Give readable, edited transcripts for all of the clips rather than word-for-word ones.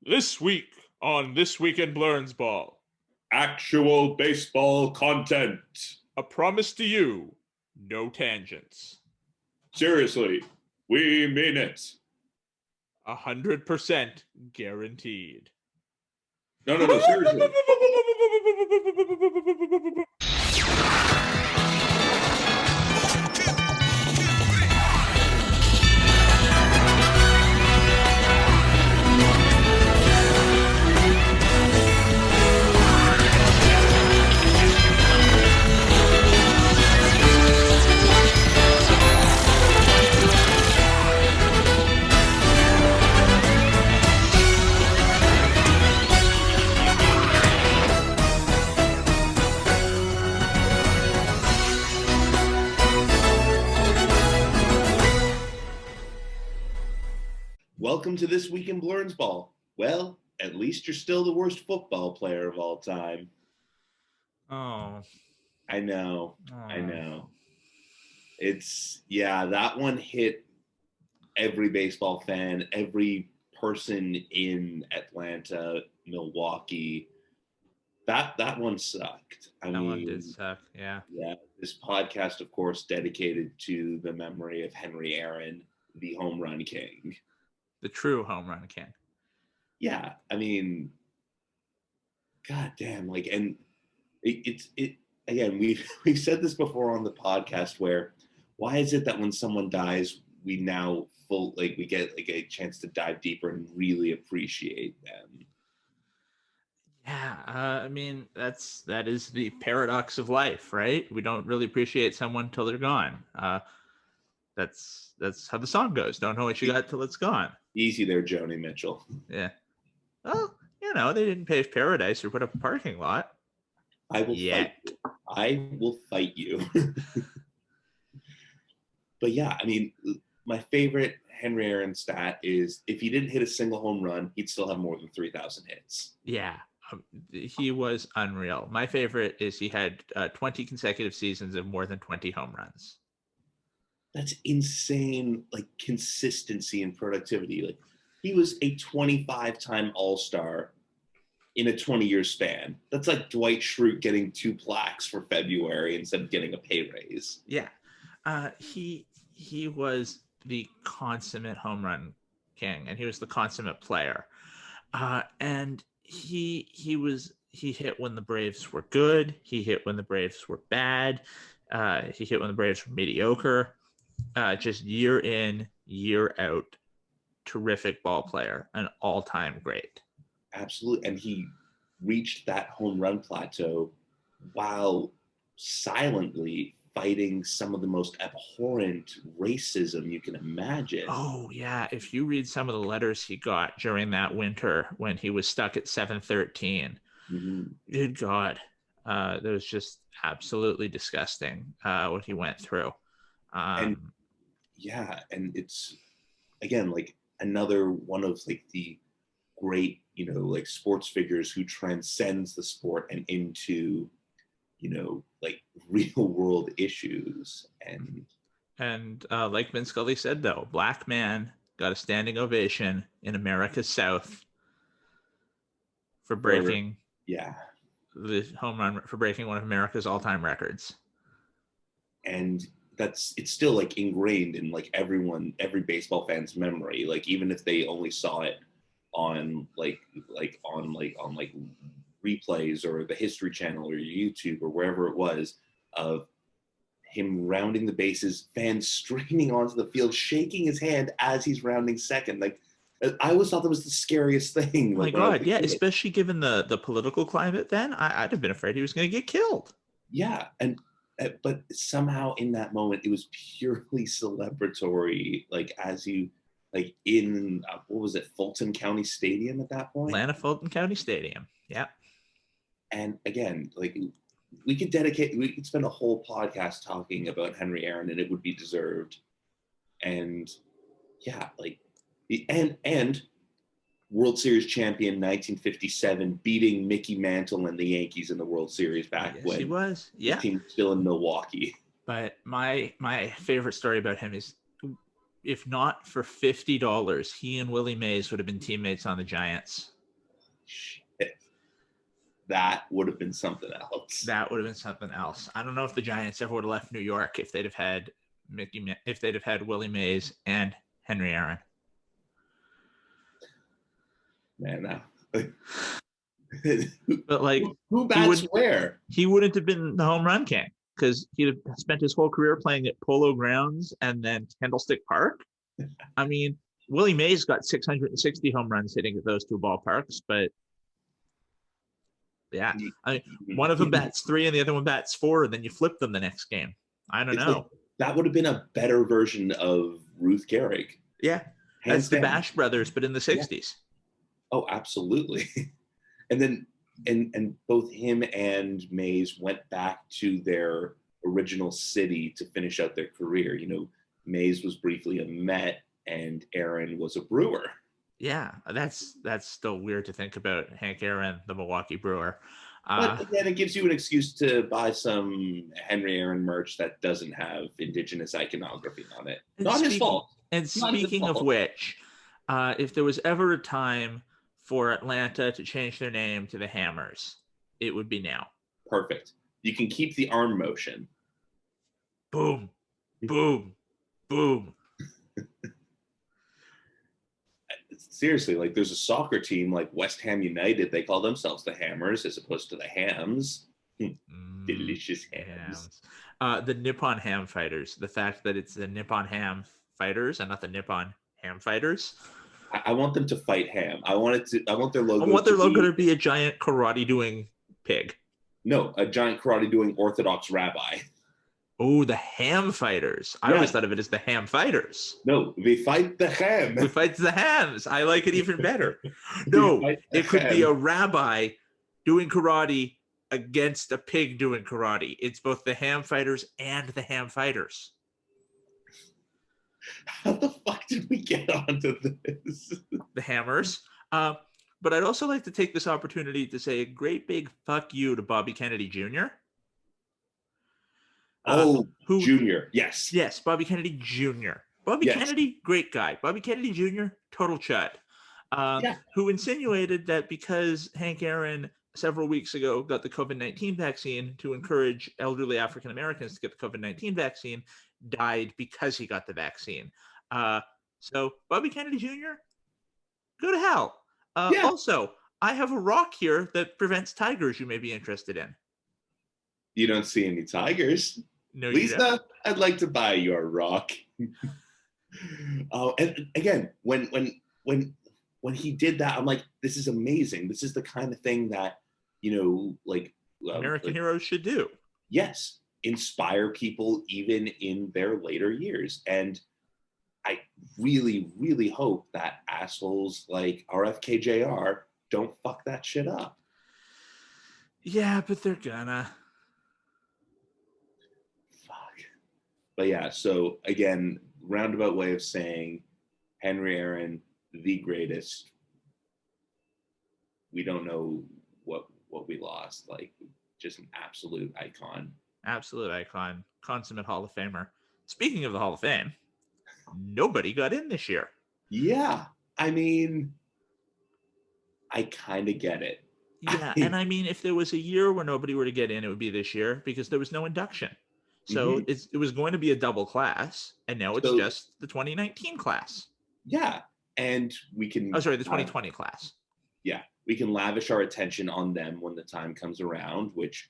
This week on This Week in Blernsball, Actual baseball content. a promise to you, no tangents. Seriously, we mean it. 100% guaranteed. No, seriously. Welcome to This Week in Blernsball. Well, at least you're still the worst football player of all time. Oh. I know. That one hit every baseball fan, every person in Atlanta, Milwaukee. That one sucked. That one did suck, yeah. Yeah, this podcast, of course, dedicated to the memory of Henry Aaron, the home run king. The true home run king. Yeah, I mean, goddamn, and it's again, we've said this before on the podcast, where why is it that when someone dies, we now we get a chance to dive deeper and really appreciate them. Yeah, I mean, that is the paradox of life, right? We don't really appreciate someone till they're gone. That's how the song goes. Don't know what you got till it's gone. Easy there, Joni Mitchell. Yeah. Well, they didn't pave paradise or put up a parking lot. I will fight you. But yeah, I mean, my favorite Henry Aaron stat is if he didn't hit a single home run, he'd still have more than 3,000 hits. Yeah, he was unreal. My favorite is he had 20 consecutive seasons of more than 20 home runs. That's insane, consistency and productivity. He was a 25-time All-Star in a 20-year span. That's like Dwight Schrute getting 2 plaques for February instead of getting a pay raise. Yeah. He was the consummate home run king, and he was the consummate player. And he hit when the Braves were good. He hit when the Braves were bad. He hit when the Braves were mediocre. Just year in, year out, terrific ball player, an all-time great. Absolutely. And he reached that home run plateau while silently fighting some of the most abhorrent racism you can imagine. Oh, yeah. If you read some of the letters he got during that winter when he was stuck at 713, Good God. That was just absolutely disgusting what he went through. And it's, again, another one of the great, sports figures who transcends the sport and into, real world issues. And like Vin Scully said, though, black man got a standing ovation in America's South for breaking the home run, for breaking one of America's all-time records. And it's still ingrained in every baseball fan's memory. Even if they only saw it on replays or the History Channel or YouTube or wherever it was, of him rounding the bases, fans streaming onto the field, shaking his hand as he's rounding second. I always thought that was the scariest thing. Oh my God, yeah, especially given the political climate then, I'd have been afraid he was going to get killed. Yeah, but somehow in that moment, it was purely celebratory, as you, in, what was it, Fulton County Stadium at that point? Atlanta Fulton County Stadium, yeah. And again, we could spend a whole podcast talking about Henry Aaron, and it would be deserved. And yeah, and World Series champion 1957, beating Mickey Mantle and the Yankees in the World Series back when he was. Yeah, the team still in Milwaukee. But my favorite story about him is, if not for $50, he and Willie Mays would have been teammates on the Giants. shit. That would have been something else. That would have been something else. I don't know if the Giants ever would have left New York if they'd have had Willie Mays and Henry Aaron. Man, now. But like, who bats where? He wouldn't have been the home run king because he'd have spent his whole career playing at Polo Grounds and then Candlestick Park. I mean, Willie Mays got 660 home runs hitting at those two ballparks, but yeah, I mean, one of them bats 3 and the other one bats 4, and then you flip them the next game. I don't know. Like, that would have been a better version of Ruth Gehrig. Yeah, that's the Bash Brothers, but in the 60s. Yeah. Oh, absolutely. And then and both him and Mays went back to their original city to finish out their career. You know, Mays was briefly a Met and Aaron was a Brewer. Yeah, that's still weird to think about. Hank Aaron, the Milwaukee Brewer. But again, it gives you an excuse to buy some Henry Aaron merch that doesn't have indigenous iconography on it. Not his fault. And speaking of which, if there was ever a time for Atlanta to change their name to the Hammers, it would be now. Perfect. You can keep the arm motion. Boom, boom, boom. Seriously, like there's a soccer team like West Ham United. They call themselves the Hammers as opposed to the Hams. Delicious hams. The Nippon Ham Fighters. The fact that it's the Nippon Ham Fighters and not the Nippon Ham Fighters. I want them to fight ham. I want their logo. I want their logo to be a giant karate doing pig. No, a giant karate doing Orthodox rabbi. Oh, the Ham Fighters. I always thought of it as the Ham Fighters. No, we fight the ham. We fight the hams. I like it even better. No, it could be a rabbi doing karate against a pig doing karate. It's both the Ham Fighters and the Ham Fighters. How the fuck did we get onto this? The Hammers. But I'd also like to take this opportunity to say a great big fuck you to Bobby Kennedy Jr. Junior. Yes. Yes, Bobby Kennedy Jr. Bobby Kennedy, great guy. Bobby Kennedy Jr., total chud. Who insinuated that because Hank Aaron several weeks ago got the COVID-19 vaccine to encourage elderly African Americans to get the COVID-19 vaccine, died because he got the vaccine. So Bobby Kennedy Jr., go to hell. Also, I have a rock here that prevents tigers you may be interested in. You don't see any tigers. No, Lisa, I'd like to buy your rock. And again, when he did that, I'm like, this is amazing. This is the kind of thing that, American heroes should do. Yes, inspire people even in their later years. And I really, really hope that assholes like RFK Jr. don't fuck that shit up. Yeah, but they're gonna. But yeah, so again, roundabout way of saying Henry Aaron, the greatest. We don't know what we lost. Like, just an absolute icon. Absolute icon. Consummate Hall of Famer. Speaking of the Hall of Fame, nobody got in this year. Yeah. I mean, I kind of get it. Yeah, and I mean, if there was a year where nobody were to get in, it would be this year because there was no induction. So it was going to be a double class, and now it's just the 2019 class. Yeah, and we can... the 2020 class. Yeah, we can lavish our attention on them when the time comes around, which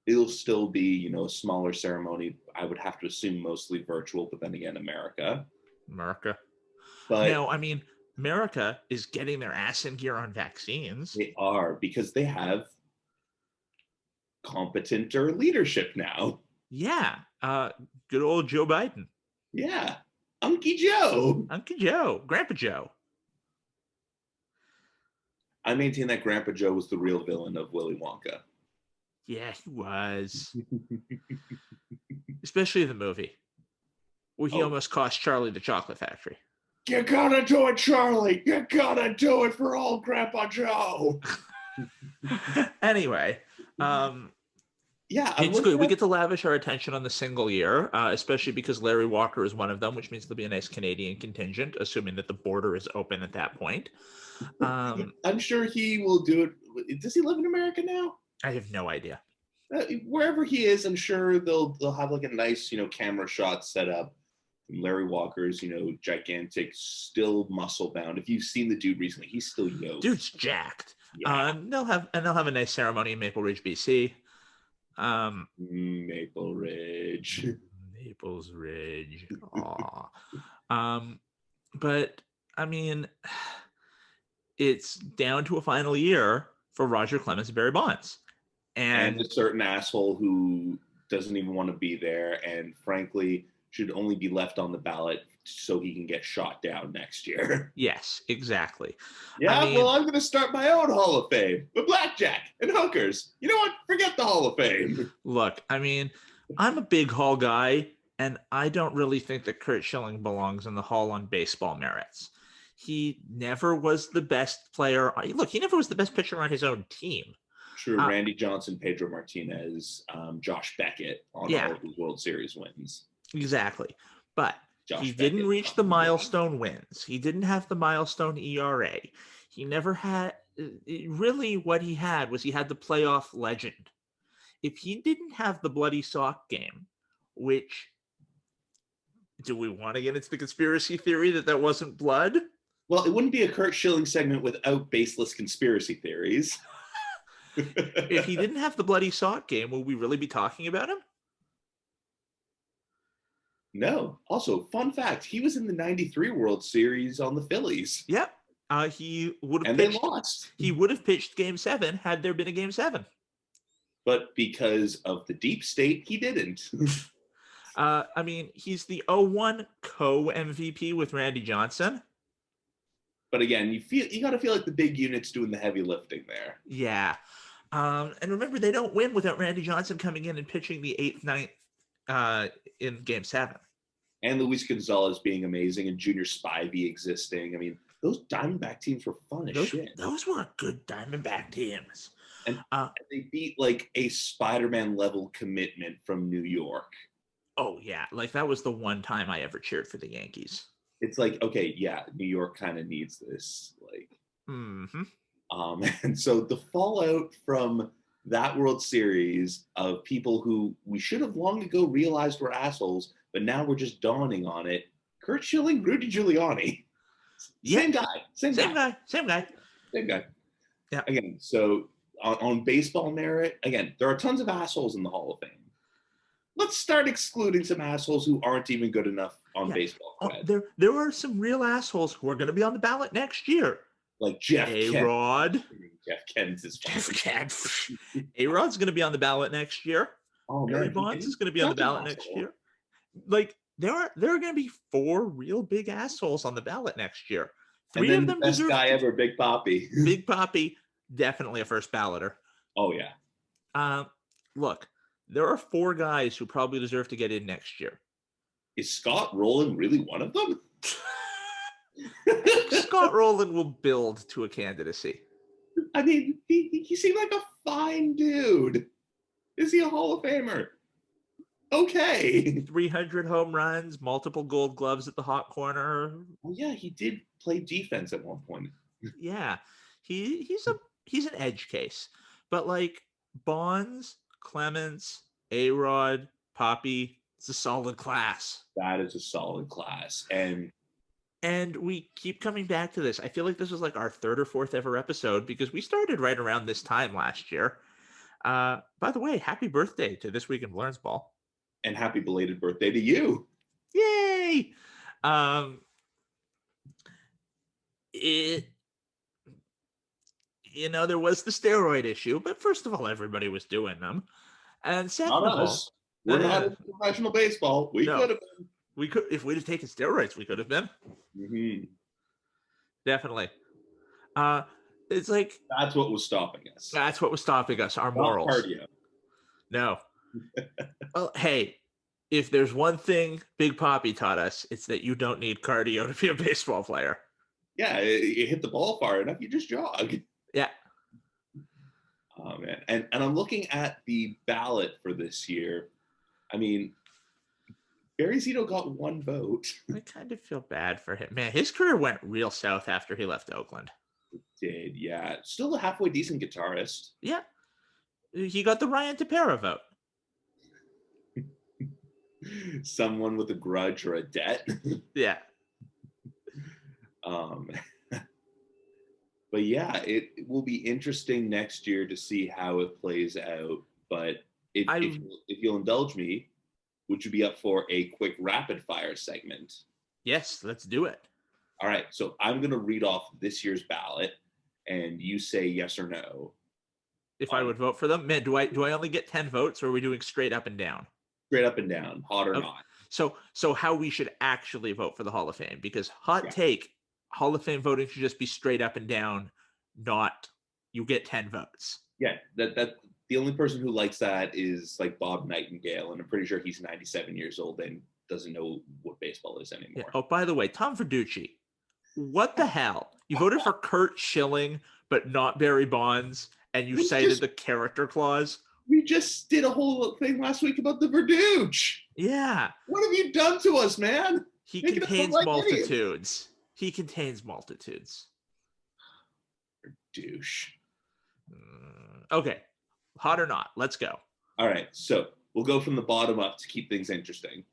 it'll still be, a smaller ceremony. I would have to assume mostly virtual, but then again, America. But no, I mean, America is getting their ass in gear on vaccines. They are, because they have competenter leadership now. Yeah, good old Joe Biden. Yeah, Unky Joe. Grandpa Joe. I maintain that Grandpa Joe was the real villain of Willy Wonka. Yeah, he was. Especially the movie, where he almost cost Charlie the Chocolate Factory. You gotta do it, Charlie. You gotta do it for old Grandpa Joe. Anyway, Yeah, It's good. We get to lavish our attention on the single year, especially because Larry Walker is one of them, which means there'll be a nice Canadian contingent, assuming that the border is open at that point. I'm sure he will do it. Does he live in America now? I have no idea. Wherever he is, I'm sure they'll have like a nice, camera shot set up. And Larry Walker's, gigantic, still muscle bound. If you've seen the dude recently, he's still yoked. Dude's jacked. Yeah. They'll have a nice ceremony in Maple Ridge, BC. Maple Ridge. Maples Ridge. Aw. But I mean, it's down to a final year for Roger Clemens and Barry Bonds. And a certain asshole who doesn't even want to be there and frankly should only be left on the ballot so he can get shot down next year. Yes, exactly. Yeah, well, I'm going to start my own Hall of Fame with blackjack and hookers. You know what? Forget the Hall of Fame. Look, I mean, I'm a big Hall guy, and I don't really think that Curt Schilling belongs in the Hall on baseball merits. He never was the best player. Look, he never was the best pitcher on his own team. True. Randy Johnson, Pedro Martinez, Josh Beckett on all of his World Series wins. Exactly. But he didn't reach the milestone wins. He didn't have the milestone ERA. He never had really what he had was he had the playoff legend. If he didn't have the bloody sock game, which do we want to get into the conspiracy theory that wasn't blood? Well, it wouldn't be a Curt Schilling segment without baseless conspiracy theories. If he didn't have the bloody sock game, will we really be talking about him? No. Also, fun fact, he was in the 93 World Series on the Phillies. Yep. He would have pitched, they lost. He would have pitched Game 7 had there been a Game 7. But because of the deep state, he didn't. I mean, he's the 0-1 co-MVP with Randy Johnson. But again, you got to feel like the big unit's doing the heavy lifting there. Yeah. And remember, they don't win without Randy Johnson coming in and pitching the 8th, 9th in Game 7. And Luis Gonzalez being amazing and Junior Spivey existing. I mean, those Diamondback teams were fun as shit. Those were good Diamondback teams. And they beat like a Spider-Man level commitment from New York. Oh, yeah. Like that was the one time I ever cheered for the Yankees. It's like, okay, yeah, New York kind of needs this. Like, and so the fallout from that World Series of people who we should have long ago realized were assholes, but now we're just dawning on it. Curt Schilling, Rudy Giuliani. Same guy. Yeah. Again, so on baseball merit, again, there are tons of assholes in the Hall of Fame. Let's start excluding some assholes who aren't even good enough on baseball. There are some real assholes who are going to be on the ballot next year. Like Jeff A-Rod. Jeff Kent is A-Rod's going to be on the ballot next year. Barry Bonds is going to be on the ballot next year. Like there are going to be 4 real big assholes on the ballot next year. 3 of them best guy ever, Big Papi. Big Papi, definitely a first balloter. Oh yeah. Look, there are 4 guys who probably deserve to get in next year. Is Scott Rowland really one of them? Scott Rowland will build to a candidacy. I mean, he seemed like a fine dude. Is he a Hall of Famer? Okay. 300 home runs, multiple Gold Gloves at the hot corner. Oh yeah, he did play defense at one point. Yeah, he's an edge case, but like Bonds, Clemens, A-Rod, Papi, it's a solid class. That is a solid class, and we keep coming back to this. I feel like this was like our 3rd or 4th ever episode because we started right around this time last year. By the way, happy birthday to This Week in Blernsball. And happy belated birthday to you. Yay! There was the steroid issue, but first of all, everybody was doing them. And second of all, we're not in professional baseball. We could have been. We could, if we'd have taken steroids, we could have been. Mm-hmm. Definitely. It's like that's what was stopping us. That's what was stopping us. Our morals. Not cardio. No. Well, hey, if there's one thing Big Papi taught us, it's that you don't need cardio to be a baseball player. Yeah, you hit the ball far enough, you just jog. Yeah. Oh man, and I'm looking at the ballot for this year. I mean, Barry Zito got one vote. I kind of feel bad for him. Man, his career went real south after he left Oakland. Did, yeah. Still a halfway decent guitarist. Yeah. He got the Ryan Tepera vote. Someone with a grudge or a debt. Yeah. um, but yeah, it will be interesting next year to see how it plays out. But if you'll indulge me, would you be up for a quick rapid fire segment? Yes, let's do it. All right, so I'm going to read off this year's ballot, and you say yes or no. If I would vote for them, man, do I only get 10 votes, or are we doing straight up and down? Straight up and down, hot or not. So how we should actually vote for the Hall of Fame? Because take, Hall of Fame voting should just be straight up and down, not you get 10 votes. Yeah, that the only person who likes that is like Bob Nightingale, and I'm pretty sure he's 97 years old and doesn't know what baseball is anymore. Yeah. Oh, by the way, Tom Verducci, what the hell? You voted for Curt Schilling, but not Barry Bonds, and you cited the character clause. We just did a whole thing last week about the Verducci. Yeah. What have you done to us, man? He contains multitudes. He contains multitudes. Douche. Okay. Hot or not? Let's go. All right. So we'll go from the bottom up to keep things interesting.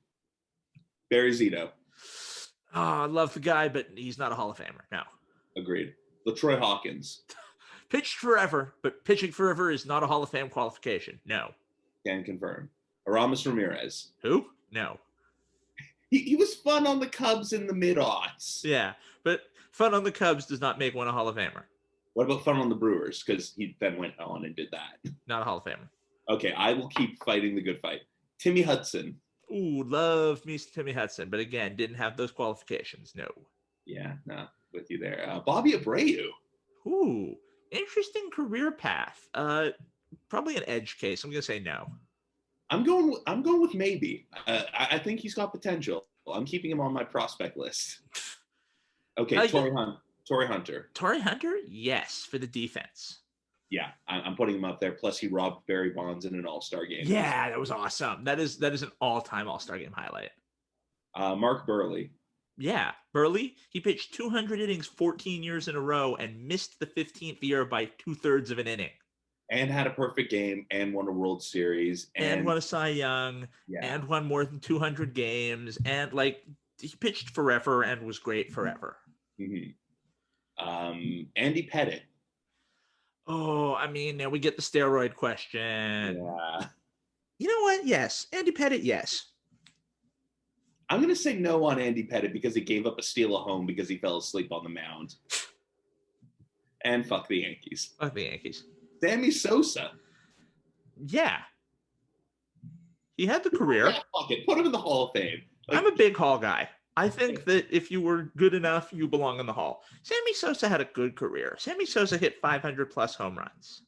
Barry Zito. Oh, I love the guy, but he's not a Hall of Famer. No. Agreed. LaTroy Hawkins. Pitched forever, but pitching forever is not a Hall of Fame qualification. No. Can confirm. Aramis Ramirez. Who? No. He was fun on the Cubs in the mid-aughts. Yeah, but fun on the Cubs does not make one a Hall of Famer. What about fun on the Brewers? Because he then went on and did that. Not a Hall of Famer. Okay, I will keep fighting the good fight. Timmy Hudson. Ooh, love me Timmy Hudson, but again, didn't have those qualifications. No. Yeah, no, with you there. Bobby Abreu. Ooh, interesting career path. Probably an edge case. I'm gonna say no. I'm going with maybe. I think he's got potential. I'm keeping him on my prospect list. Okay, Torrey Hunter. Torrey Hunter, yes, for the defense. Yeah, I'm putting him up there. Plus, he robbed Barry Bonds in an All-Star game. Yeah, that was awesome. That is an all-time All-Star game highlight. Mark Burley. Yeah, Burley. He pitched 200 innings 14 years in a row and missed the 15th year by 2/3 of an inning. And had a perfect game and won a World Series. And won a Cy Young. Yeah. And won more than 200 games. And he pitched forever and was great forever. Mm-hmm. Andy Pettitte. Oh, I mean, now we get the steroid question. Yeah. You know what? Yes. Andy Pettitte, yes. I'm going to say no on Andy Pettitte because he gave up a steal at home because he fell asleep on the mound. And fuck the Yankees. Fuck the Yankees. Sammy Sosa. Yeah. He had the career. Yeah, fuck it. Put him in the Hall of Fame. I'm a big Hall guy. I think that if you were good enough, you belong in the Hall. Sammy Sosa had a good career. Sammy Sosa hit 500 plus home runs.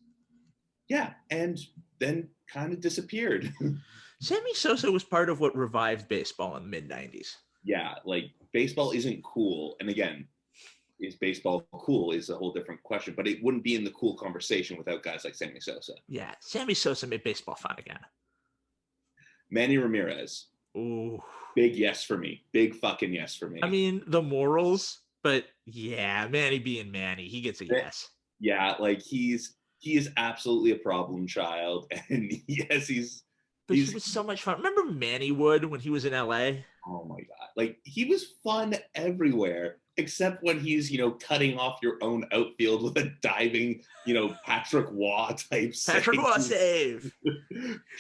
Yeah, and then kind of disappeared. Sammy Sosa was part of what revived baseball in the mid-90s. Yeah, baseball isn't cool. And again, is baseball cool is a whole different question, but it wouldn't be in the cool conversation without guys like Sammy Sosa. Yeah, Sammy Sosa made baseball fun again. Manny Ramirez. Ooh. Big yes for me. Big fucking yes for me. I mean, the morals, but yeah, Manny being Manny, he gets a yes. Yeah, he is absolutely a problem child. And yes, he was so much fun. Remember Mannywood when he was in LA? Oh my God. He was fun everywhere, except when he's, cutting off your own outfield with a diving, Patrick Waugh type save. Patrick Waugh save.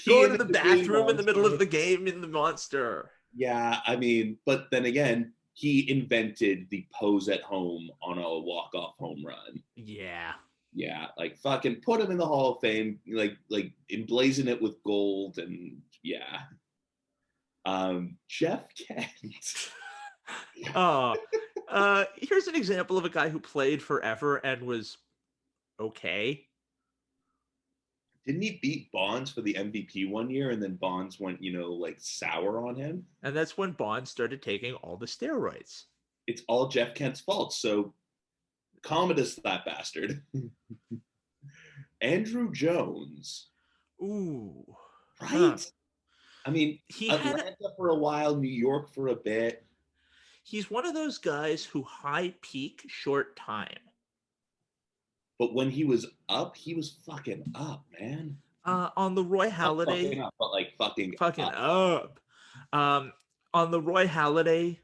Going to the bathroom in the middle of the game in the Monster. Yeah, I mean, but then again, he invented the pose at home on a walk-off home run. Yeah. Yeah, fucking put him in the Hall of Fame, emblazon it with gold, and yeah. Jeff Kent. Here's an example of a guy who played forever and was okay. Didn't he beat Bonds for the MVP one year, and then Bonds went, sour on him? And that's when Bonds started taking all the steroids. It's all Jeff Kent's fault, so Commodus that bastard. Andrew Jones. Ooh. Right? Huh. I mean, He Atlanta had for a while, New York for a bit. he's one of those guys who high peak, short time. But when he was up, he was fucking up, man. On the Roy Not fucking Halladay, up, but like fucking fucking up. up. On the Roy Halladay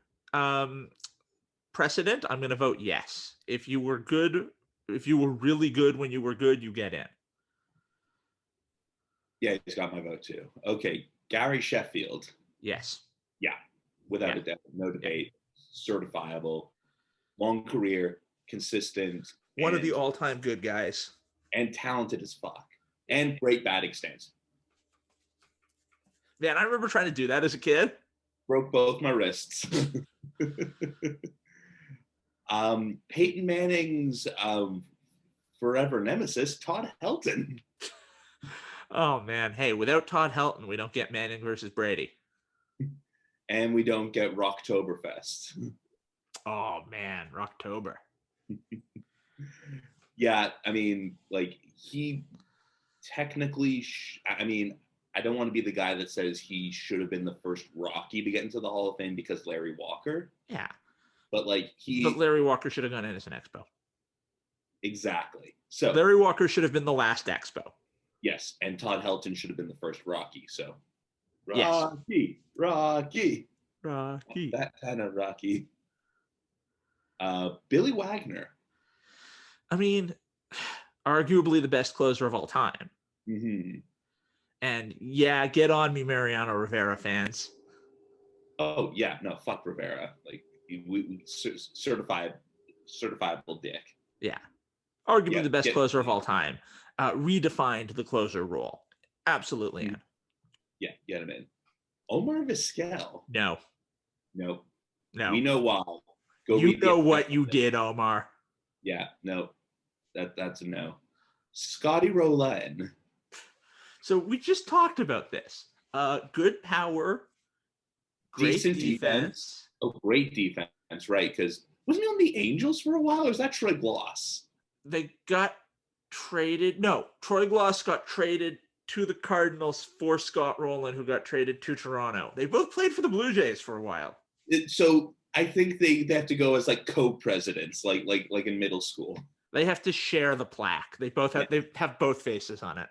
precedent, I'm gonna vote yes. If you were good, if you were really good when you were good, you get in. Yeah, he's got my vote too. Okay, Gary Sheffield. Yes. Yeah, without Yeah. a doubt, no Yeah. debate. Certifiable, long career, consistent, One of the all-time good guys. and talented as fuck, and great batting stance. Man, I remember trying to do that as a kid. Broke both my wrists. Peyton Manning's forever nemesis, Todd Helton. Oh man, hey, without Todd Helton, we don't get Manning versus Brady. And we don't get Rocktoberfest. Oh man, Rocktober. Yeah, I mean, like he technically, I mean, I don't want to be the guy that says he should have been the first Rocky to get into the Hall of Fame because Larry Walker. Yeah. But like But Larry Walker should have gone in as an Expo. Exactly. So Larry Walker should have been the last Expo. Yes, and Todd Helton should have been the first Rocky. So Yes. Rocky. Rocky. That kind of Rocky. Billy Wagner. I mean, arguably the best closer of all time. Mm-hmm. And yeah, get on me, Mariano Rivera fans. Oh yeah, no, fuck Rivera. Like we certifiable dick. Yeah, arguably Yeah, the best closer of all time. Redefined the closer role. Absolutely in. Yeah, get him in. Omar Vizquel. No. Nope. No. We know why. Go you know what you did, Omar. Yeah, no. That's a no. Scotty Rowland. So we just talked about this. Good power, great decent defense. Oh, great defense, right? Because wasn't he on the Angels for a while, or was that Troy Gloss? They got traded. No, Troy Gloss got traded to the Cardinals for Scott Rowland, who got traded to Toronto. They both played for the Blue Jays for a while. So I think they have to go as like co-presidents, like in middle school. They have to share the plaque. They both have they have both faces on it.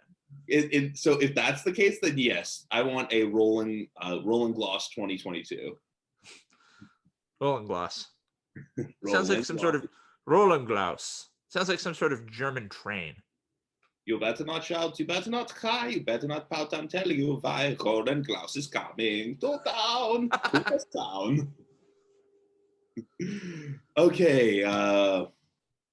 So if that's the case, then yes, I want a Roland Gloss 2022. Roland Gloss. Sounds like some sort of Roland Gloss. Sounds like some sort of German train. You better not shout, you better not cry, you better not pout, I'm telling you why Roland Gloss is coming to town. To town. Okay,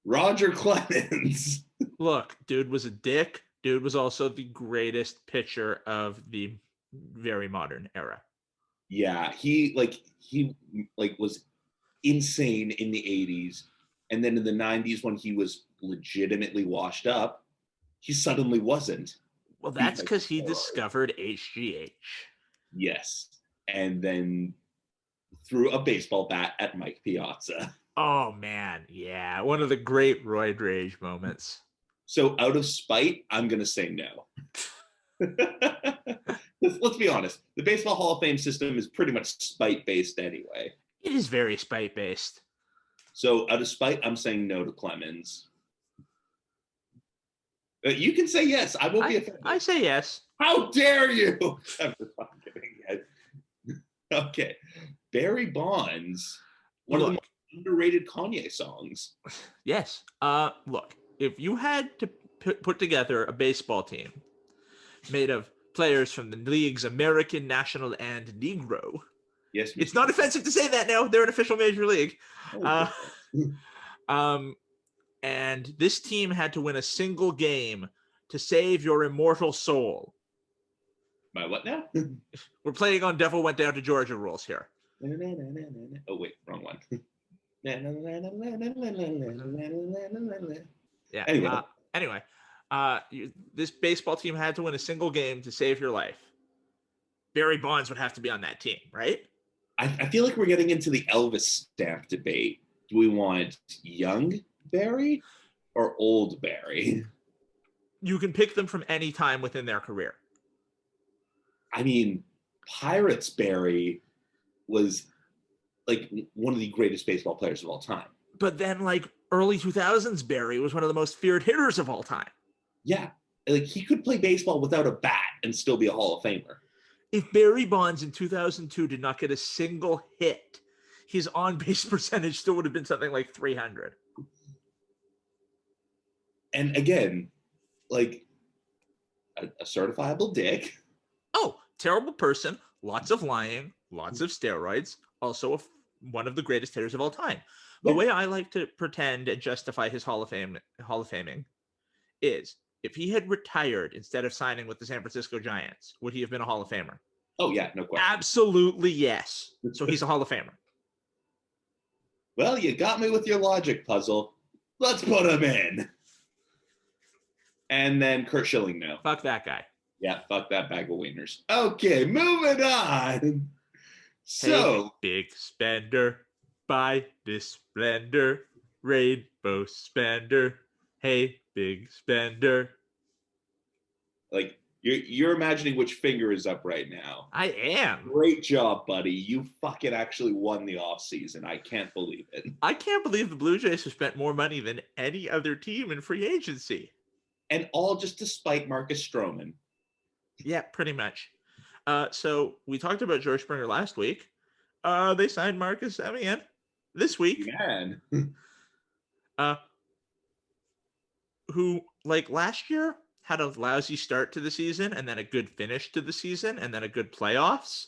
Roger Clemens. Look, dude was a dick. Dude was also the greatest pitcher of the very modern era. Yeah, he was insane in the 80s, and then in the 90s when he was legitimately washed up, he suddenly wasn't. Well, that's because he discovered HGH. Yes, and then threw a baseball bat at Mike Piazza. Oh man, yeah, one of the great roid rage moments. So out of spite, I'm gonna say no. Let's be honest. The Baseball Hall of Fame system is pretty much spite-based anyway. It is very spite-based. So out of spite, I'm saying no to Clemens. You can say yes. I won't be offended. I say yes. How dare you? I'm kidding. Okay. Barry Bonds, one of the most underrated Kanye songs. Yes. Look, if you had to put together a baseball team made of players from the league's American, National, and Negro. Yes, it's not offensive to say that now. They're an official major league. And this team had to win a single game to save your immortal soul. My what now? We're playing on Devil Went Down to Georgia rules here. Oh, wait, wrong one. Yeah. Anyway, this baseball team had to win a single game to save your life. Barry Bonds would have to be on that team, right? I feel like we're getting into the Elvis stamp debate. Do we want young Barry or old Barry? You can pick them from any time within their career. I mean, Pirates Barry was like one of the greatest baseball players of all time. But then, like, early 2000s, Barry was one of the most feared hitters of all time. Yeah. Like, he could play baseball without a bat and still be a Hall of Famer. If Barry Bonds in 2002 did not get a single hit, his on-base percentage still would have been something like 300. And again, like, a certifiable dick. Oh, terrible person, lots of lying, lots of steroids, also one of the greatest hitters of all time. The way I like to pretend and justify his Hall of Faming is if he had retired instead of signing with the San Francisco Giants, would he have been a Hall of Famer? Oh, yeah, no question. Absolutely yes. So he's a Hall of Famer. Well, you got me with your logic puzzle. Let's put him in. And then Curt Schilling, no. Fuck that guy. Yeah, fuck that bag of wieners. Okay, moving on. So, hey, big spender, buy this splendor, rainbow spender. Hey, big spender. Like, you're imagining which finger is up right now. I am. Great job, buddy. You fucking actually won the offseason. I can't believe it. I can't believe the Blue Jays have spent more money than any other team in free agency. And all just to spite Marcus Stroman. Yeah, pretty much. So we talked about George Springer last week. They signed Marcus Semien this week. Man. Who, like last year, had a lousy start to the season and then a good finish to the season and then a good playoffs.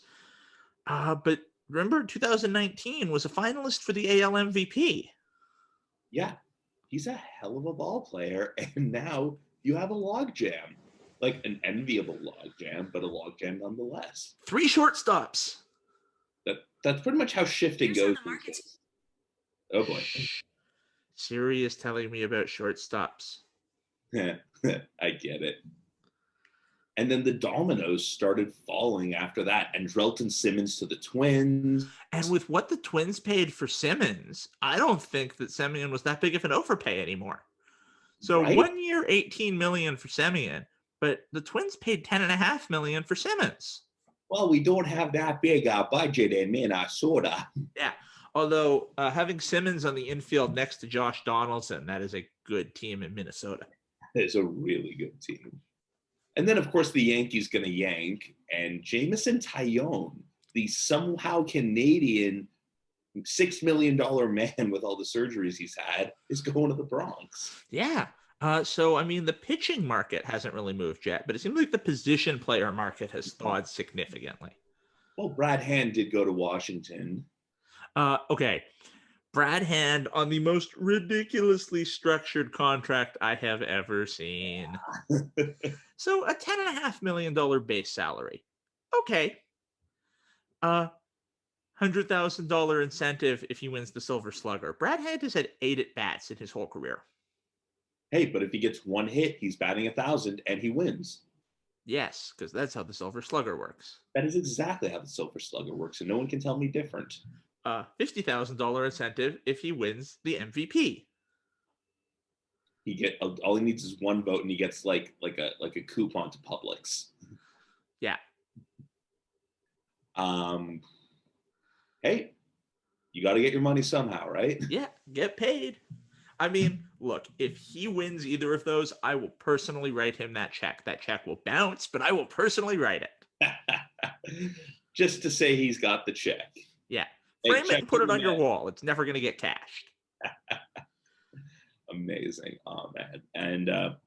But remember, 2019 was a finalist for the AL MVP. Yeah, he's a hell of a ball player. And now you have a logjam. Like an enviable logjam, but a logjam nonetheless. 3 shortstops. That's pretty much how shifting goes. Oh boy. Siri is telling me about shortstops. I get it. And then the dominoes started falling after that. And Andrelton Simmons to the Twins. And with what the Twins paid for Simmons, I don't think that Semien was that big of an overpay anymore. So right? 1 year, $18 million for Semien, but the Twins paid $10.5 million for Simmons. Well, we don't have that big a budget in Minnesota. Yeah. Although having Simmons on the infield next to Josh Donaldson, that is a good team in Minnesota. It's a really good team. And then, of course, the Yankees going to yank. And Jameson Taillon, the somehow Canadian $6 million man with all the surgeries he's had, is going to the Bronx. Yeah. So, I mean, the pitching market hasn't really moved yet, but it seems like the position player market has thawed significantly. Well, Brad Hand did go to Washington. Okay. Brad Hand on the most ridiculously structured contract I have ever seen. So a $10.5 million base salary. Okay. $100,000 incentive if he wins the Silver Slugger. Brad Hand has had 8 at-bats in his whole career. Hey, but if he gets one hit, he's batting 1,000 and he wins. Yes, because that's how the Silver Slugger works. That is exactly how the Silver Slugger works, and no one can tell me different. $50,000 incentive if he wins the MVP. All he needs is one vote, and he gets like a coupon to Publix. Yeah. Hey, you got to get your money somehow, right? Yeah, get paid. I mean, look, if he wins either of those, I will personally write him that check. That check will bounce, but I will personally write it. Just to say he's got the check. Yeah. Frame it and put it on your wall. It's never going to get cashed. Amazing. Oh, man. And a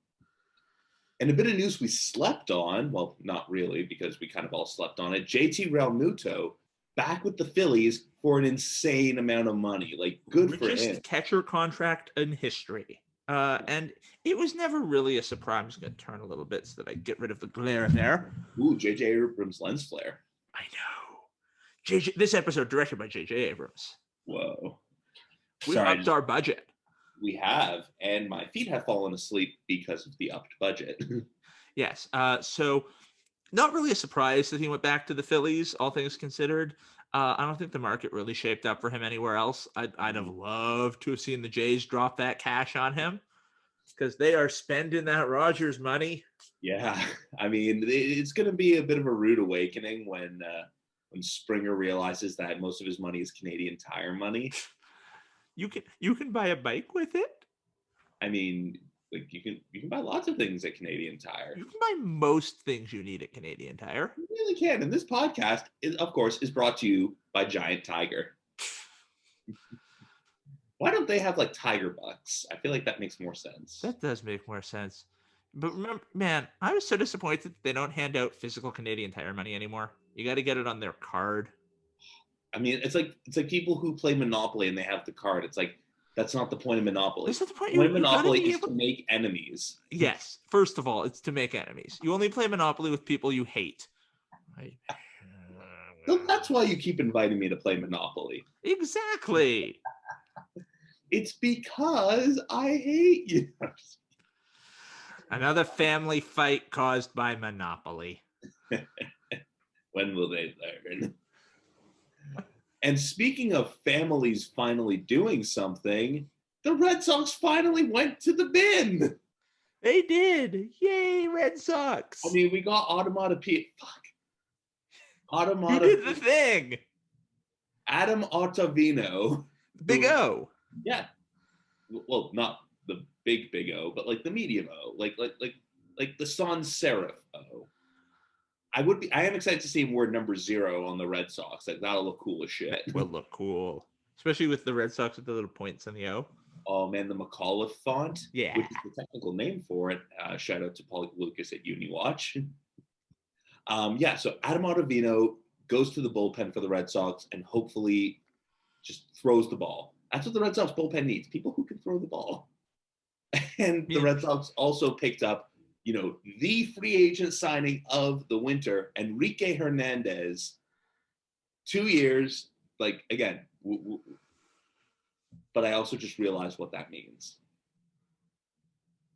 bit of news we slept on. Well, not really, because we kind of all slept on it. JT Realmuto back with the Phillies for an insane amount of money. Like, good for him. Richest catcher contract in history. And it was never really a surprise. I'm just going to turn a little bit so that I get rid of the glare there. Ooh, J.J. Abrams lens flare. I know. This episode directed by J.J. Abrams. Whoa. We upped our budget. We have, and my feet have fallen asleep because of the upped budget. Yes. So not really a surprise that he went back to the Phillies, all things considered. I don't think the market really shaped up for him anywhere else. I'd have loved to have seen the Jays drop that cash on him. because they are spending that Rogers money. Yeah, I mean, it's going to be a bit of a rude awakening when Springer realizes that most of his money is Canadian Tire money. You can buy a bike with it. I mean, like you can buy lots of things at Canadian Tire. You can buy most things you need at Canadian Tire. You really can. And this podcast, of course, is brought to you by Giant Tiger. Why don't they have like Tiger Bucks? I feel like that makes more sense. That does make more sense. But remember, man, I was so disappointed that they don't hand out physical Canadian Tire money anymore. You got to get it on their card. I mean, it's like people who play Monopoly and they have the card. It's like that's not the point of Monopoly. That's not the point. The point of Monopoly is to make enemies. Yes, first of all, it's to make enemies. You only play Monopoly with people you hate. Right? So that's why you keep inviting me to play Monopoly. Exactly. It's because I hate you. Another family fight caused by Monopoly. When will they learn? And speaking of families finally doing something, the Red Sox finally went to the bin. They did. Yay, Red Sox. I mean, we got Automata P. Fuck. Automata. You did the thing. Adam Ottavino. Big O. Yeah. Well, not the big O, but like the medium O. Like the sans serif O. I am excited to see him wear number 0 on the Red Sox. Like that'll look cool as shit. That will look cool. Especially with the Red Sox with the little points on the O. Oh man, the McAuliffe font. Yeah. Which is the technical name for it. Shout out to Paul Lucas at UniWatch. Yeah, so Adam Ottavino goes to the bullpen for the Red Sox and hopefully just throws the ball. That's what the Red Sox bullpen needs. People who can throw the ball. And the Red Sox also picked up the free agent signing of the winter, Enrique Hernandez, 2 years, like, again, but I also just realized what that means.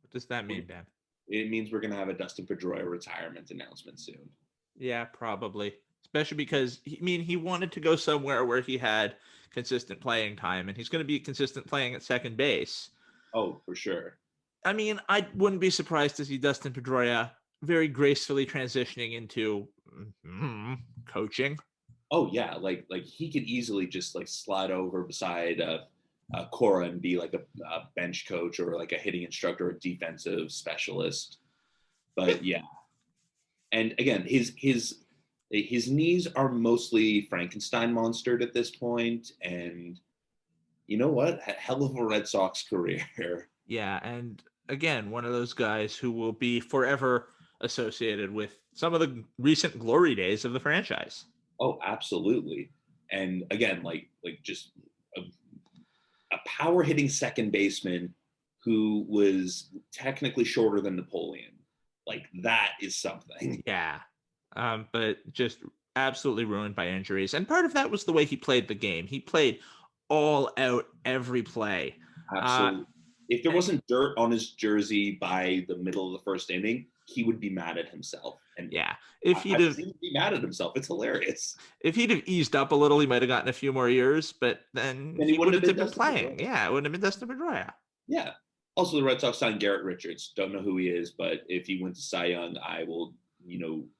What does that mean, Dan? It means we're going to have a Dustin Pedroia retirement announcement soon. Yeah, probably. Especially because, he wanted to go somewhere where he had consistent playing time, and he's going to be consistent playing at second base. Oh, for sure. I mean, I wouldn't be surprised to see Dustin Pedroia very gracefully transitioning into coaching. Oh yeah, like he could easily just like slide over beside Cora and be like a bench coach or like a hitting instructor or defensive specialist. But yeah, and again, his knees are mostly Frankenstein monstered at this point, and you know what? Hell of a Red Sox career. Yeah, and again, one of those guys who will be forever associated with some of the recent glory days of the franchise. Oh, absolutely. And again, like just a power hitting second baseman who was technically shorter than Napoleon. Like that is something. Yeah. But just absolutely ruined by injuries. And part of that was the way he played the game. He played all out every play. Absolutely. If there wasn't dirt on his jersey by the middle of the first inning, he would be mad at himself. And yeah, if he'd have be mad at himself, it's hilarious. If he'd have eased up a little, he might have gotten a few more years, but then he wouldn't have been playing. Yeah, it wouldn't have been Dustin Pedroia. Yeah. Also, the Red Sox signed Garrett Richards. Don't know who he is, but if he went to Cy Young, I will,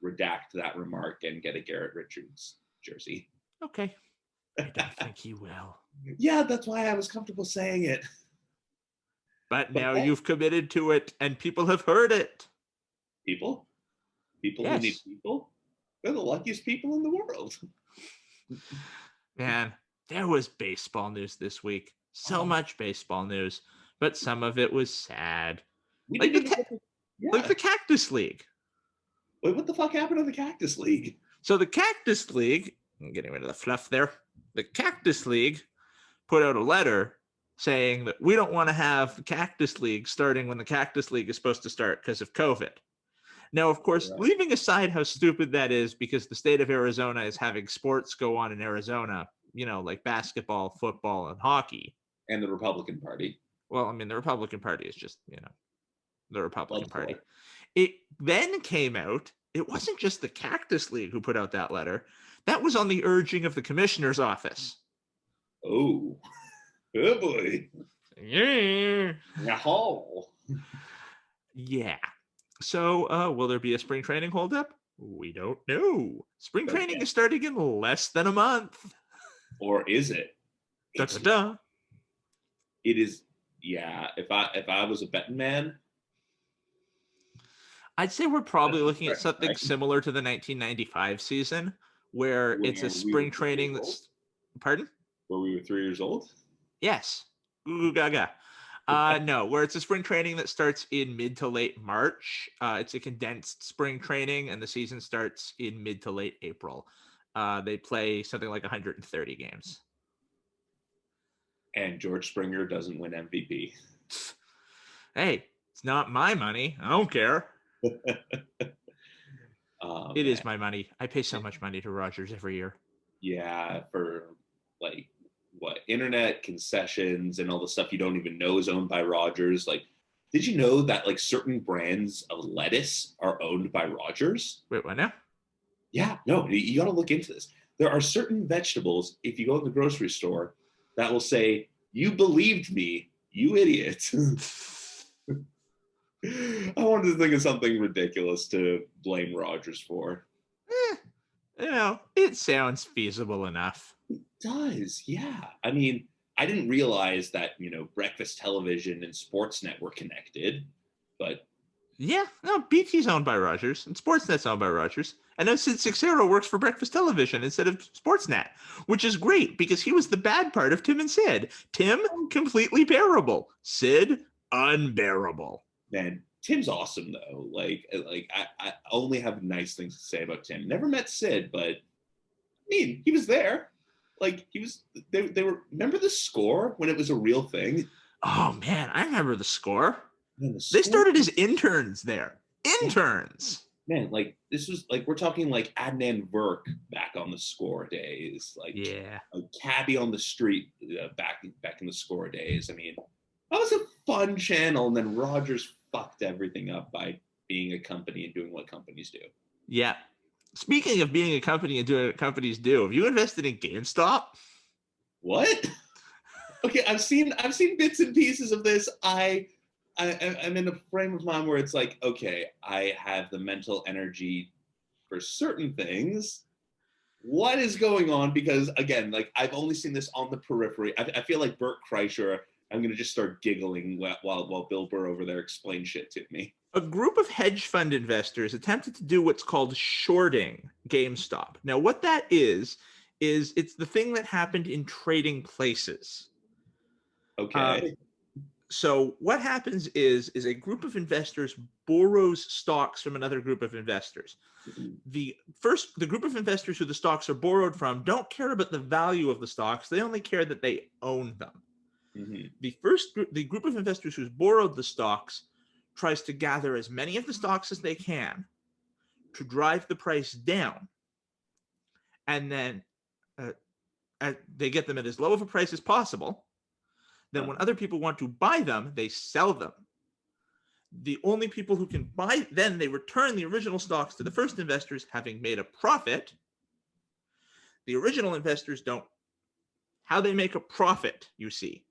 redact that remark and get a Garrett Richards jersey. Okay. I don't think he will. Yeah, that's why I was comfortable saying it. But now you've committed to it, and people have heard it. People? People yes. Who need people? They're the luckiest people in the world. Man, there was baseball news this week. So much baseball news, but some of it was sad. Like the Cactus League. Wait, what the fuck happened to the Cactus League? So the Cactus League, I'm getting rid of the fluff there. The Cactus League put out a letter saying that we don't want to have the Cactus League starting when the Cactus League is supposed to start because of COVID. Now, of course, leaving aside how stupid that is, because the state of Arizona is having sports go on in Arizona, like basketball, football, and hockey. And the Republican Party. Well, I mean, the Republican Party is just, the Republican Party. It then came out, it wasn't just the Cactus League who put out that letter. That was on the urging of the commissioner's office. Oh boy. Yeah. No. Yeah. So, will there be a spring training holdup? We don't know. Spring training is starting in less than a month. Or is it? Da da da. It is. Yeah. If I was a betting man, I'd say we're probably looking at something right? similar to the 1995 season, where it's a Where we were spring 3 years training old, that's. Pardon? where we were 3 years old. Yes. Goo goo gaga. No, where it's a spring training that starts in mid to late March. It's a condensed spring training, and the season starts in mid to late April. They play something like 130 games. And George Springer doesn't win MVP. Hey, it's not my money. I don't care. It is my money. I pay so much money to Rogers every year. Yeah, for like what internet concessions and all the stuff you don't even know is owned by Rogers. Like, did you know that like certain brands of lettuce are owned by Rogers? Wait, what now? Yeah, no, you got to look into this. There are certain vegetables, if you go to the grocery store, that will say, "You believed me, you idiot." I wanted to think of something ridiculous to blame Rogers for. It sounds feasible enough. It does, yeah. I mean, I didn't realize that, breakfast television and Sportsnet were connected, but Yeah, no, BT's owned by Rogers, and Sportsnet's owned by Rogers. And now Sid Seixeiro works for Breakfast Television instead of Sportsnet, which is great because he was the bad part of Tim and Sid. Tim, completely bearable. Sid, unbearable. man, Tim's awesome though. I only have nice things to say about Tim. Never met Sid, but I mean, he was there. Like he was, they were. Remember the score when it was a real thing? Oh man, I remember the score. Man, They started as interns there. Interns. Man, like this was like we're talking like Adnan Virk back on the score days, like Yeah. a cabbie on the street back in the score days. I mean, that was a fun channel, and then Rogers fucked everything up by being a company and doing what companies do. Yeah. Speaking of being a company and doing what companies do, have you invested in GameStop? What? Okay, I've seen bits and pieces of this. I'm in a frame of mind where it's like, okay, I have the mental energy for certain things. What is going on? Because again, like I've only seen this on the periphery. I feel like Bert Kreischer. I'm gonna just start giggling while Bill Burr over there explains shit to me. A group of hedge fund investors attempted to do what's called shorting GameStop. Now, what that is it's the thing that happened in trading places. Okay. So what happens is a group of investors borrows stocks from another group of investors. The group of investors who the stocks are borrowed from don't care about the value of the stocks. They only care that they own them. Mm-hmm. The group of investors who's borrowed the stocks tries to gather as many of the stocks as they can to drive the price down. And then they get them at as low of a price as possible. Then when other people want to buy them, they sell them. The only people who can buy, then they return the original stocks to the first investors, having made a profit. The original investors don't. How they make a profit, you see.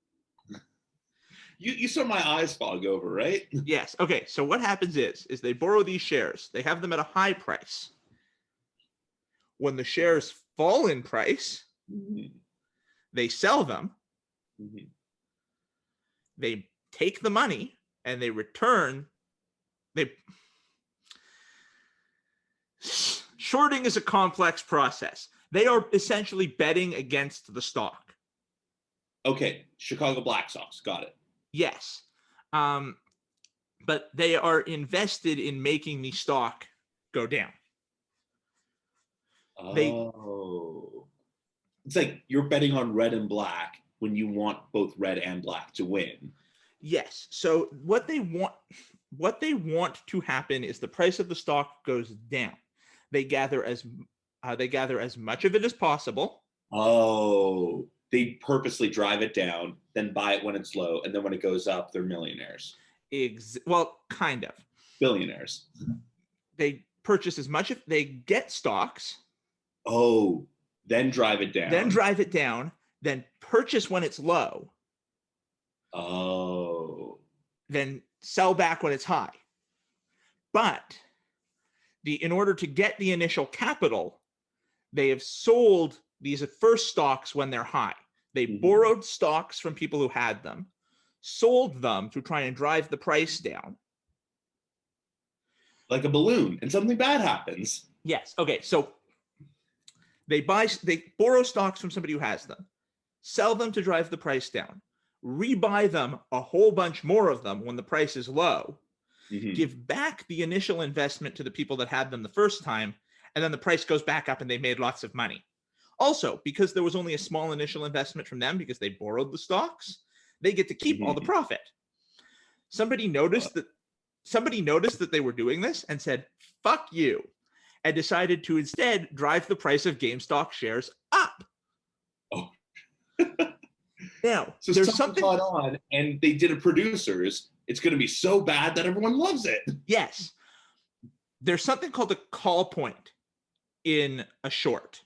You saw my eyes fog over, right? Yes. Okay. So what happens is they borrow these shares. They have them at a high price. When the shares fall in price, they sell them. They take the money and they return. Shorting is a complex process. They are essentially betting against the stock. Okay, Chicago Black Sox, got it. Yes. But they are invested in making the stock go down. It's like you're betting on red and black when you want both red and black to win. Yes. So what they want to happen is the price of the stock goes down. They gather as much of it as possible. Oh, they purposely drive it down, then buy it when it's low, and then when it goes up, they're millionaires. Well, kind of. Billionaires. They purchase as much they get stocks. Oh, then drive it down. Then purchase when it's low. Oh. Then sell back when it's high. But in order to get the initial capital, they have sold these first stocks when they're high. They borrowed stocks from people who had them, sold them to try and drive the price down. Like a balloon, and something bad happens. Yes. Okay. So they borrow stocks from somebody who has them, sell them to drive the price down, rebuy them a whole bunch more of them when the price is low, give back the initial investment to the people that had them the first time, and then the price goes back up and they made lots of money. Also, because there was only a small initial investment from them because they borrowed the stocks, they get to keep all the profit. Somebody noticed that they were doing this and said, fuck you, and decided to instead drive the price of GameStop shares up. Oh. Now, so there's something caught on, and they did a producers. It's going to be so bad that everyone loves it. Yes. There's something called a call point in a short,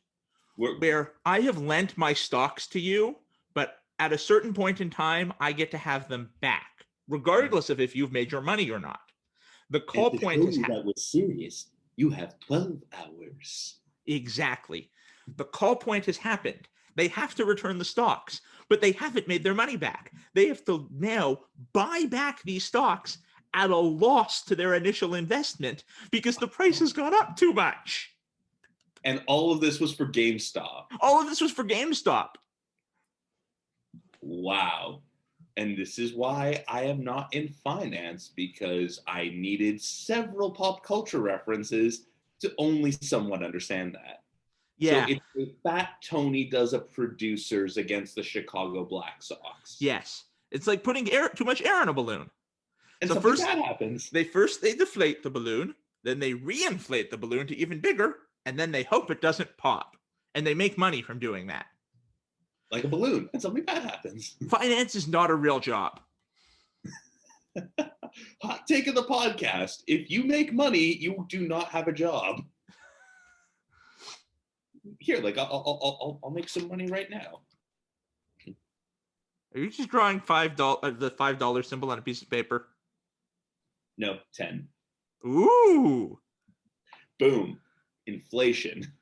where I have lent my stocks to you, but at a certain point in time, I get to have them back, regardless of if you've made your money or not. The call point is that was serious. You have 12 hours. Exactly. The call point has happened. They have to return the stocks, but they haven't made their money back. They have to now buy back these stocks at a loss to their initial investment because the price has gone up too much. And all of this was for GameStop. All of this was for GameStop. Wow. And this is why I am not in finance, because I needed several pop culture references to only somewhat understand that. Yeah. So if Fat Tony does a producers against the Chicago Black Sox. Yes. It's like putting too much air in a balloon. And so something bad happens. They deflate the balloon, then they reinflate the balloon to even bigger, and then they hope it doesn't pop. And they make money from doing that. Like a balloon, and something bad happens. Finance is not a real job. Hot take of the podcast. If you make money, you do not have a job. Here, like I'll make some money right now. Are you just drawing the $5 symbol on a piece of paper? No, 10. Ooh. Boom. Inflation.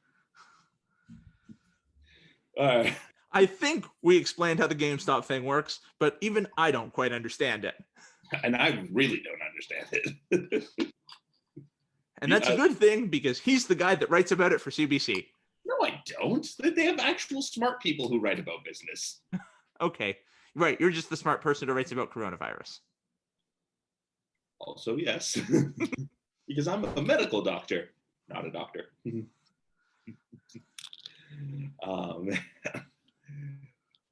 All right. I think we explained how the GameStop thing works, but even I don't quite understand it. And I really don't understand it. And that's a good thing, because he's the guy that writes about it for CBC. No, I don't. They have actual smart people who write about business. Okay. Right. You're just the smart person who writes about coronavirus. Also, yes. Because I'm a medical doctor, not a doctor.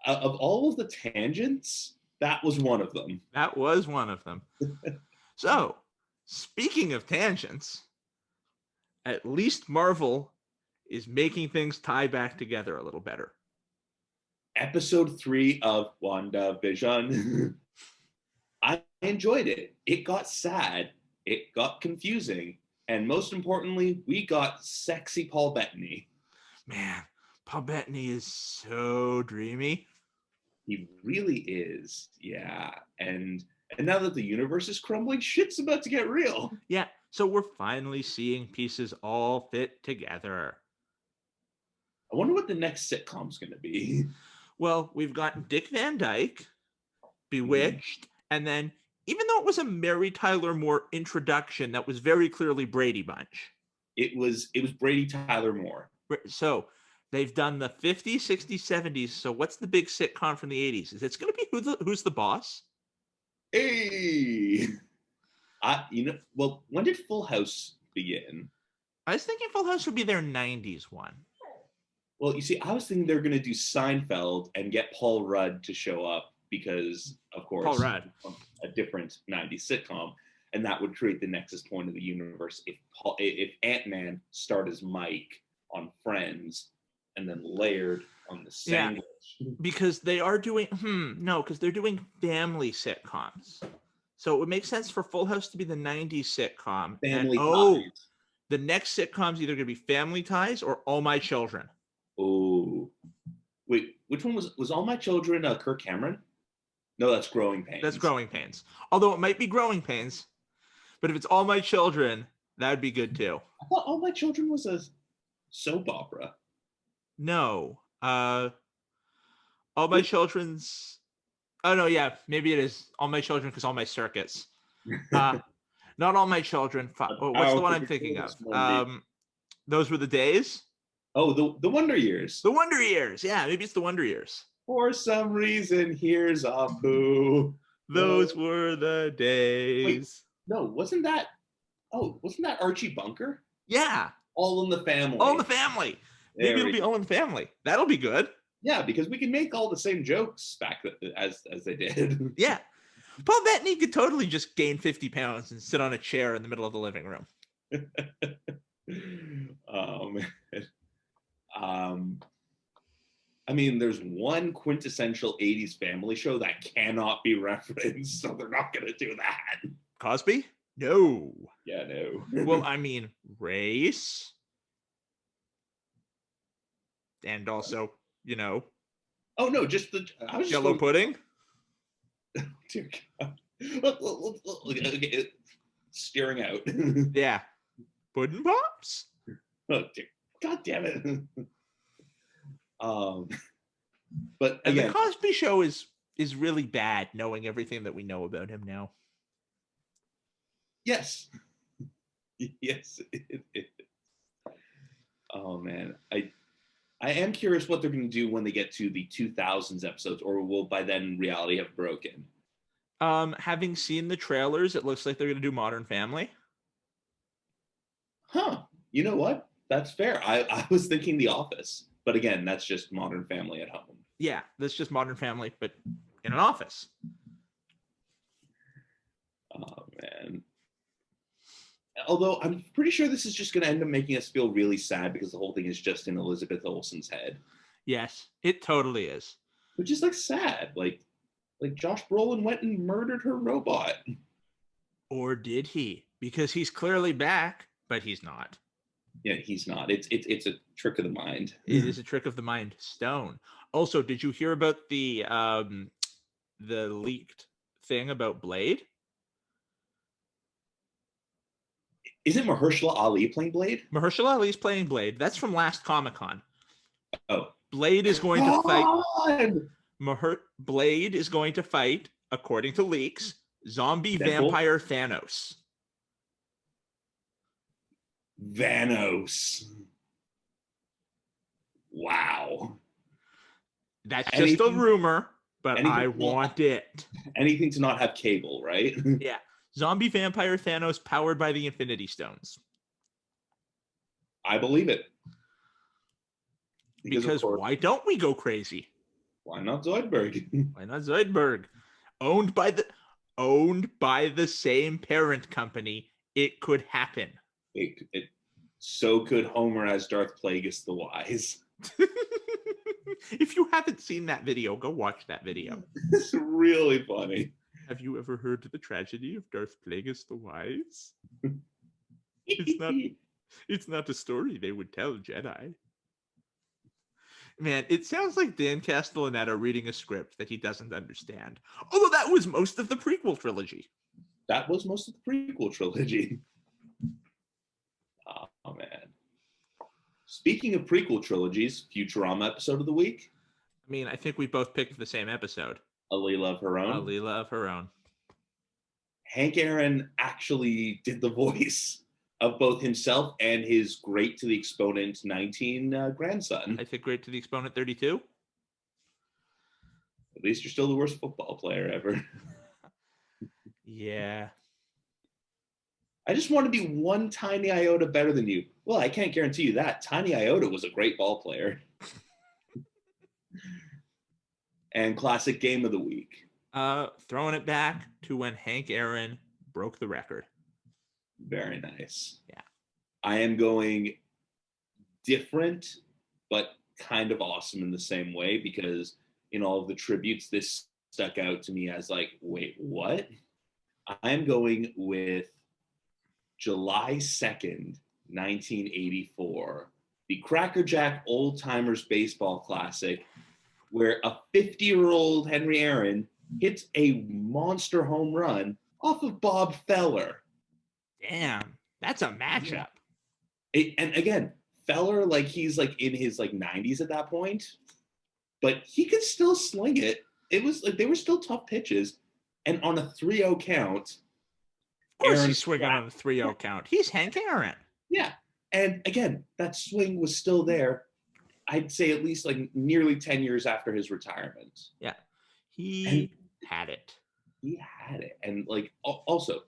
Of all of the tangents, that was one of them. That was one of them. So, speaking of tangents, at least Marvel is making things tie back together a little better. Episode 3 of WandaVision. I enjoyed it. It got sad. It got confusing. And most importantly, we got sexy Paul Bettany. Man, Paul Bettany is so dreamy. He really is. Yeah. And now that the universe is crumbling, shit's about to get real. Yeah. So we're finally seeing pieces all fit together. I wonder what the next sitcom's going to be. Well, we've got Dick Van Dyke, Bewitched, and then, even though it was a Mary Tyler Moore introduction, that was very clearly Brady Bunch. It was Brady Tyler Moore. So they've done the 50s, 60s, 70s. So what's the big sitcom from the 80s? Is it going to be Who's the Boss? Hey, well, when did Full House begin? I was thinking Full House would be their 90s one. Well, you see, I was thinking they're going to do Seinfeld and get Paul Rudd to show up because, of course, Paul Rudd, a different 90s sitcom, and that would create the nexus point of the universe. If Ant-Man starred as Mike on Friends and then layered on the sandwich. Yeah, because they are doing because they're doing family sitcoms. So it would make sense for Full House to be the 90s sitcom. Family Ties. The next sitcom's either going to be Family Ties or All My Children. Oh, wait, which one was All My Children? Kirk Cameron? No, that's Growing Pains. That's Growing Pains. Although it might be Growing Pains, but if it's All My Children, that would be good too. I thought All My Children was a soap opera. No. All My Children's... Oh, no, yeah. Maybe it is All My Children because All My Circuits. Not All My Children. What's the one I'm thinking of? Those Were the Days? Oh, the Wonder Years. The Wonder Years. Yeah, maybe it's the Wonder Years. For some reason, here's Apu. Those were the days. Wait, no, wasn't that Archie Bunker? Yeah. All in the Family. All in the Family. Maybe it'll be All in the Family. That'll be good. Yeah, because we can make all the same jokes back as they did. Yeah. Paul Bettany could totally just gain 50 pounds and sit on a chair in the middle of the living room. I mean, there's one quintessential 80s family show that cannot be referenced, so they're not going to do that. Cosby? No. Yeah, no. Well, I mean, race. And also, Oh, no, just Yellow pudding? Dear God. Okay. Steering out. Yeah. Pudding Pops? Oh, dear. God damn it. But and again, the Cosby Show is really bad, knowing everything that we know about him now. Yes. Yes, it is. Oh man, I am curious what they're going to do when they get to the 2000s episodes, or will by then reality have broken? Having seen the trailers, it looks like they're going to do Modern Family. Huh? You know what? That's fair. I was thinking The Office. But again, that's just Modern Family at home. Yeah, that's just Modern Family, but in an office. Oh, man. Although I'm pretty sure this is just going to end up making us feel really sad because the whole thing is just in Elizabeth Olsen's head. Yes, it totally is. Which is like sad. Like Josh Brolin went and murdered her robot. Or did he? Because he's clearly back, but he's not. Yeah, he's not. It's a trick of the mind. It is a trick of the mind stone. Also, did you hear about the leaked thing about Blade? Isn't Mahershala Ali playing Blade? Mahershala Ali is playing Blade. That's from last Comic-Con. Oh. Blade is going to fight. Blade is going to fight, according to leaks, zombie vampire Thanos. Wow. That's just a rumor, but I want it. Anything to not have cable, right? Yeah. Zombie vampire Thanos powered by the Infinity Stones. I believe it. Because why don't we go crazy? Why not Zoidberg? Why not Zoidberg? Owned by the same parent company. It could happen. So could Homer as Darth Plagueis the Wise. If you haven't seen that video, go watch that video. It's really funny. Have you ever heard the tragedy of Darth Plagueis the Wise? It's not a story they would tell Jedi. Man, it sounds like Dan Castellaneta reading a script that he doesn't understand. Although that was most of the prequel trilogy. That was most of the prequel trilogy. Oh, man. Speaking of prequel trilogies, Futurama episode of the week? I mean, I think we both picked the same episode. A Leela of Her Own? A Leela of Her Own. Hank Aaron actually did the voice of both himself and his great to the exponent 19 grandson. I think great to the exponent 32. At least you're still the worst football player ever. Yeah. I just want to be one tiny iota better than you. Well, I can't guarantee you that. Tiny Iota was a great ball player. And classic game of the week. Throwing it back to when Hank Aaron broke the record. Very nice. Yeah. I am going different, but kind of awesome in the same way, because in all of the tributes, this stuck out to me as like, wait, what? I'm going with July 2nd, 1984, the Cracker Jack Old Timers Baseball Classic, where a 50-year-old Henry Aaron hits a monster home run off of Bob Feller. Damn, that's a matchup. And again, Feller, like he's like in his like 90s at that point, but he could still sling it. It was like they were still tough pitches, and on a 3-0 count, of course he's swinging on a 3-0 count. He's Hank Aaron. Yeah, and again, that swing was still there. I'd say at least like nearly 10 years after his retirement. Yeah, he had it. He had it, and like also,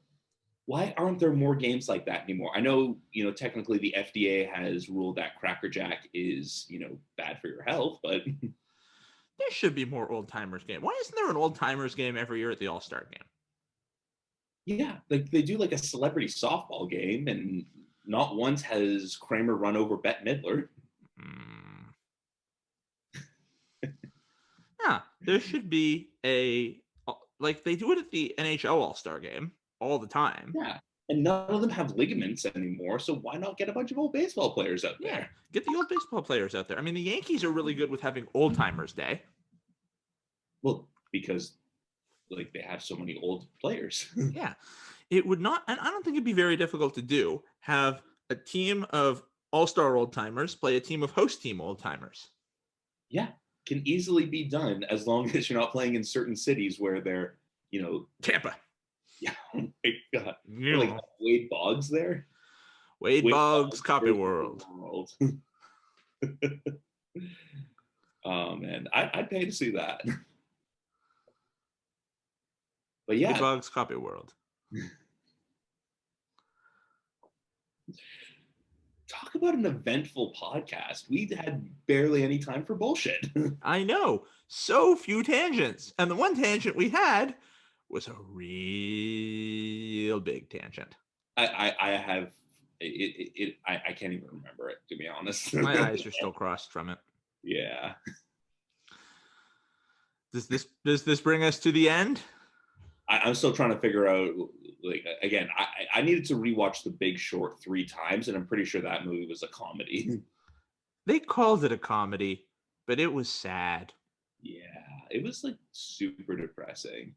why aren't there more games like that anymore? I know, technically the FDA has ruled that Cracker Jack is, bad for your health, but there should be more old timers game. Why isn't there an old timers game every year at the All-Star game? Yeah, like they do like a celebrity softball game, and not once has Kramer run over Bette Midler. Yeah, there should be like they do it at the NHL All-Star game all the time. Yeah, and none of them have ligaments anymore, so why not get a bunch of old baseball players out there? Yeah, get the old baseball players out there. I mean, the Yankees are really good with having old timers day. Well, because like they have so many old players. Yeah, it would not, and I don't think it'd be very difficult to do, have a team of all-star old timers play a team of host team old timers. Yeah, can easily be done as long as you're not playing in certain cities where they're, Tampa. Yeah, oh my God. Like Wade Boggs there. Wade Boggs, Copy World. Oh man, I'd pay to see that. But yeah, Wade Boggs, Copy World. Talk about an eventful podcast. We had barely any time for bullshit. I know, so few tangents, and the one tangent we had was a real big tangent. I have it. I can't even remember it, to be honest. My eyes are still crossed from it. Yeah. Does this bring us to the end? I'm still trying to figure out. Like again, I needed to rewatch The Big Short 3 times, and I'm pretty sure that movie was a comedy. They called it a comedy, but it was sad. Yeah, it was like super depressing.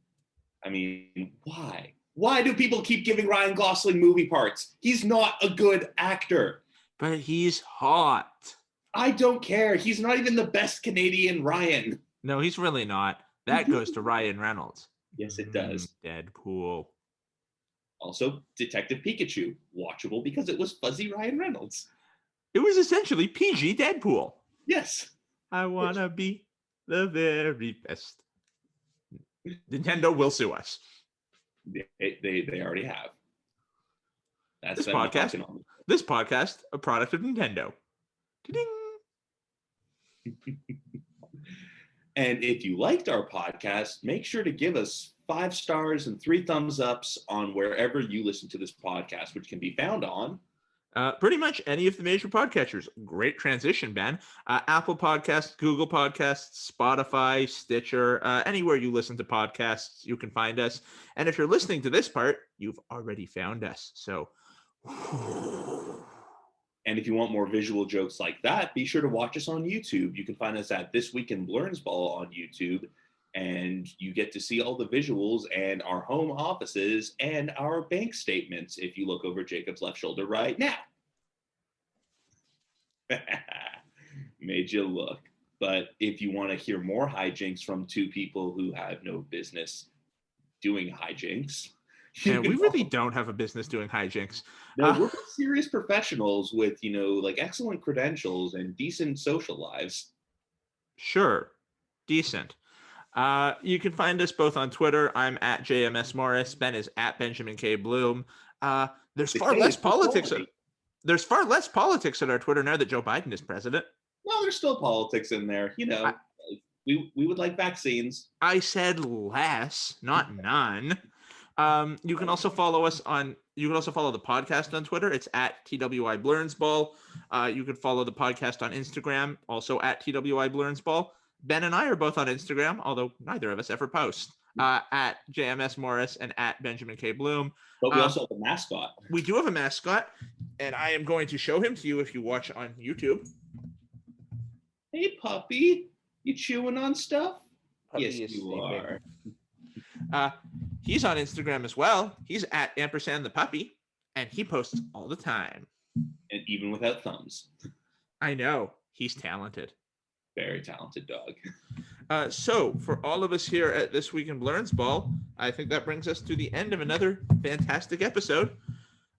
I mean, why? Why do people keep giving Ryan Gosling movie parts? He's not a good actor. But he's hot. I don't care. He's not even the best Canadian Ryan. No, he's really not. That goes to Ryan Reynolds. Yes, it does. Deadpool. Also, Detective Pikachu. Watchable because it was fuzzy Ryan Reynolds. It was essentially PG Deadpool. Yes. I want to be the very best. Nintendo will sue us. They already have. That's this podcast, a product of Nintendo. Ding. And if you liked our podcast, make sure to give us 5 stars and 3 thumbs ups on wherever you listen to this podcast, which can be found on pretty much any of the major podcatchers. Great transition, Ben. Apple Podcasts, Google Podcasts, Spotify, Stitcher, anywhere you listen to podcasts, you can find us. And if you're listening to this part, you've already found us. So, and if you want more visual jokes like that, be sure to watch us on YouTube. You can find us at This Week in Blernsball on YouTube, and you get to see all the visuals and our home offices and our bank statements if you look over Jacob's left shoulder right now. Made you look. But if you want to hear more hijinks from 2 people who have no business doing hijinks, yeah, we really don't have a business doing hijinks. No, we're serious professionals with, like excellent credentials and decent social lives. Sure. Decent. You can find us both on Twitter. I'm at JMS Morris. Ben is at Benjamin K. Bloom. There's far less politics at our Twitter now that Joe Biden is president. No, there's still politics in there. We would like vaccines. I said less, not none. You can also follow us on. You can also follow the podcast on Twitter. It's at TWI Blernsball. You can follow the podcast on Instagram, also at TWI Blernsball. Ben and I are both on Instagram, although neither of us ever post. At JMS Morris and at Benjamin K. Bloom. But we also have a mascot. We do have a mascot, and I am going to show him to you if you watch on YouTube. Hey, puppy. You chewing on stuff? Puppy yes, you are. He's on Instagram as well. He's at ampersand the puppy, and he posts all the time. And even without thumbs. I know. He's talented. Very talented dog. So for all of us here at This Week in Blernsball, I think that brings us to the end of another fantastic episode.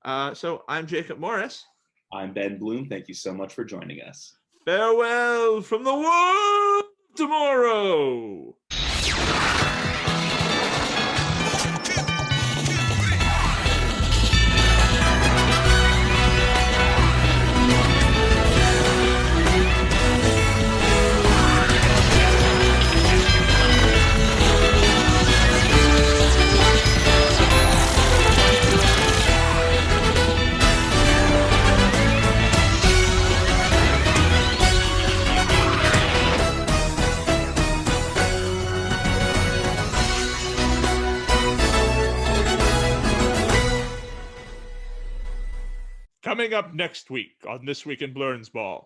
So I'm Jacob Morris. I'm Ben Bloom. Thank you so much for joining us. Farewell from the world tomorrow. Coming up next week on This Week in Blernsball.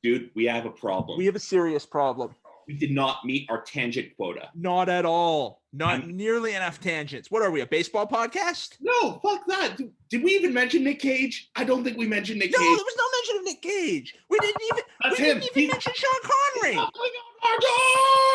Dude, we have a problem. We have a serious problem. We did not meet our tangent quota. Not at all. Not nearly enough tangents. What are we, a baseball podcast? No, fuck that. Did we even mention Nick Cage? I don't think we mentioned Nick Cage. No, there was no mention of Nick Cage. We didn't even mention Sean Connery. He's not going on our dog!